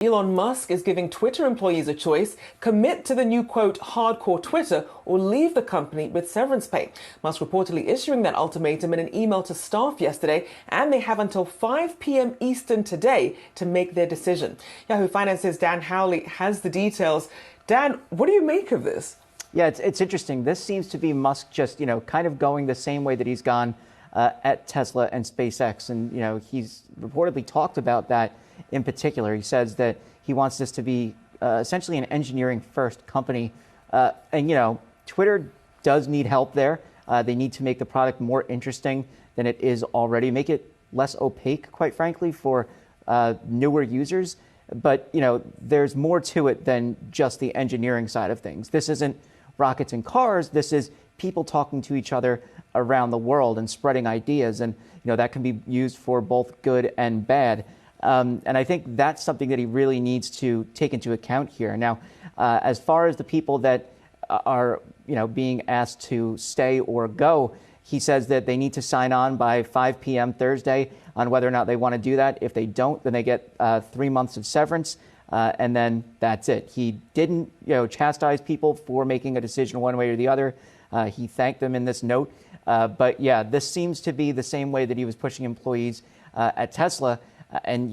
Elon Musk is giving Twitter employees a choice: commit to the new, quote, hardcore Twitter, or leave the company with severance pay. Musk reportedly issuing that ultimatum in an email to staff yesterday, and they have until 5 p.m. Eastern today to make their decision. Yahoo Finance's Dan Howley has the details. Dan, what do you make of this? Yeah, it's interesting. This seems to be Musk just, kind of going the same way that he's gone at Tesla and SpaceX. And, he's reportedly talked about that in particular. He says that he wants this to be essentially an engineering-first company. And, Twitter does need help there. They need to make the product more interesting than it is already, make it less opaque, quite frankly, for newer users. But, there's more to it than just the engineering side of things. This isn't rockets and cars. This is people talking to each other around the world and spreading ideas. And, that can be used for both good and bad. And I think that's something that he really needs to take into account here. Now, as far as the people that are, being asked to stay or go, he says that they need to sign on by 5 p.m. Thursday on whether or not they want to do that. If they don't, then they get 3 months of severance, and then that's it. He didn't, chastise people for making a decision one way or the other. He thanked them in this note. But yeah, this seems to be the same way that he was pushing employees at Tesla. And,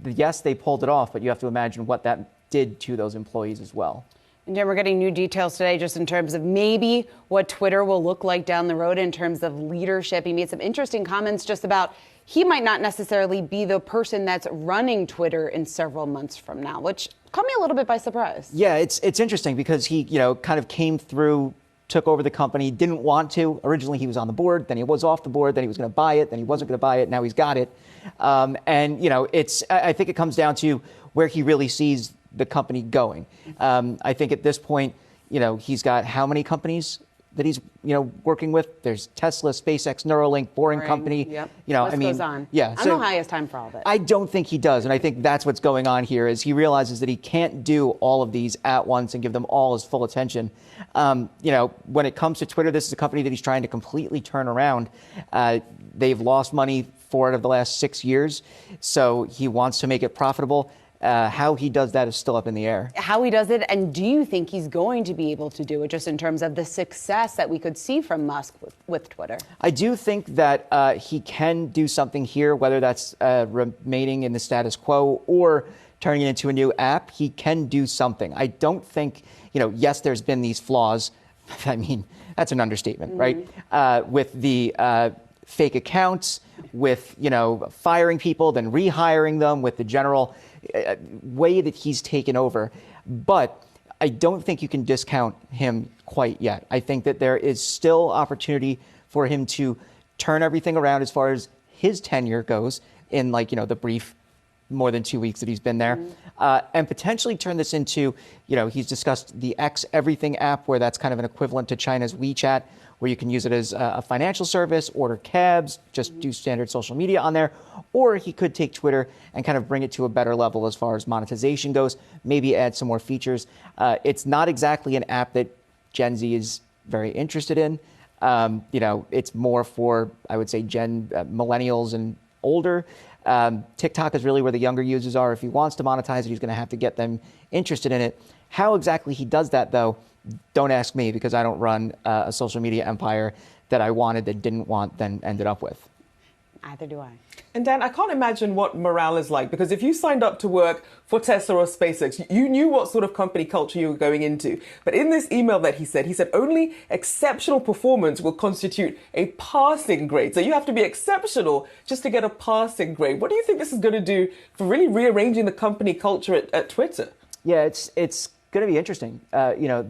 yes, they pulled it off, but you have to imagine what that did to those employees as well. And Jim, we're getting new details today just in terms of maybe what Twitter will look like down the road in terms of leadership. He made some interesting comments just about he might not necessarily be the person that's running Twitter in several months from now, which caught me a little bit by surprise. Yeah, it's interesting because he, kind of came through, took over the company, didn't want to. Originally, he was on the board, then he was off the board, then he was going to buy it, then he wasn't going to buy it, now he's got it. And, I think it comes down to where he really sees the company going. I think at this point, he's got how many companies that he's, working with? There's Tesla, SpaceX, Neuralink, Boring Company. Yep. Goes on. Yeah. I don't know how he has time for all of it. I don't think he does. And I think that's what's going on here is he realizes that he can't do all of these at once and give them all his full attention. When it comes to Twitter, this is a company that he's trying to completely turn around. They've lost money 4 out of the last 6 years. So he wants to make it profitable. How he does that is still up in the air. How he does it, and do you think he's going to be able to do it just in terms of the success that we could see from Musk with Twitter? I do think that he can do something here, whether that's remaining in the status quo or turning it into a new app. He can do something. I don't think, yes, there's been these flaws. I mean, that's an understatement, right? With the fake accounts, with, firing people, then rehiring them, with the general way that he's taken over. But I don't think you can discount him quite yet. I think that there is still opportunity for him to turn everything around as far as his tenure goes in the brief more than 2 weeks that he's been there, and potentially turn this into, he's discussed the X Everything app, where that's kind of an equivalent to China's WeChat, where you can use it as a financial service, order cabs, just do standard social media on there. Or he could take Twitter and kind of bring it to a better level as far as monetization goes, maybe add some more features. It's not exactly an app that Gen Z is very interested in. It's more for, I would say, millennials and older. TikTok is really where the younger users are. If he wants to monetize it, he's going to have to get them interested in it. How exactly he does that, though, don't ask me, because I don't run a social media empire that I wanted, that didn't want, then ended up with. Either do I. And Dan, I can't imagine what morale is like, because if you signed up to work for Tesla or SpaceX, you knew what sort of company culture you were going into. But in this email that he said only exceptional performance will constitute a passing grade. So you have to be exceptional just to get a passing grade. What do you think this is going to do for really rearranging the company culture at Twitter? Yeah, it's going to be interesting.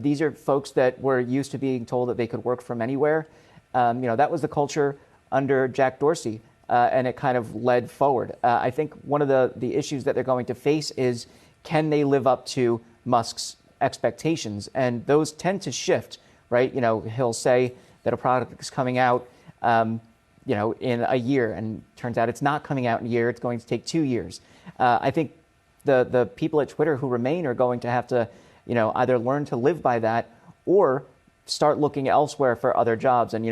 These are folks that were used to being told that they could work from anywhere. That was the culture under Jack Dorsey. And it kind of led forward. I think one of the issues that they're going to face is, can they live up to Musk's expectations? And those tend to shift, right? He'll say that a product is coming out, in a year, and turns out it's not coming out in a year. It's going to take 2 years. I think the people at Twitter who remain are going to have to, either learn to live by that or start looking elsewhere for other jobs. And,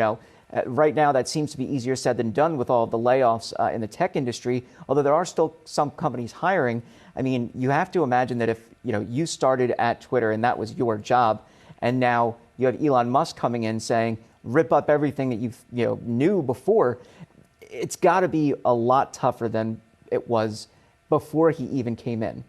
right now, that seems to be easier said than done with all of the layoffs in the tech industry, although there are still some companies hiring. I mean, you have to imagine that if you started at Twitter and that was your job, and now you have Elon Musk coming in saying, rip up everything that you knew before, it's got to be a lot tougher than it was before he even came in.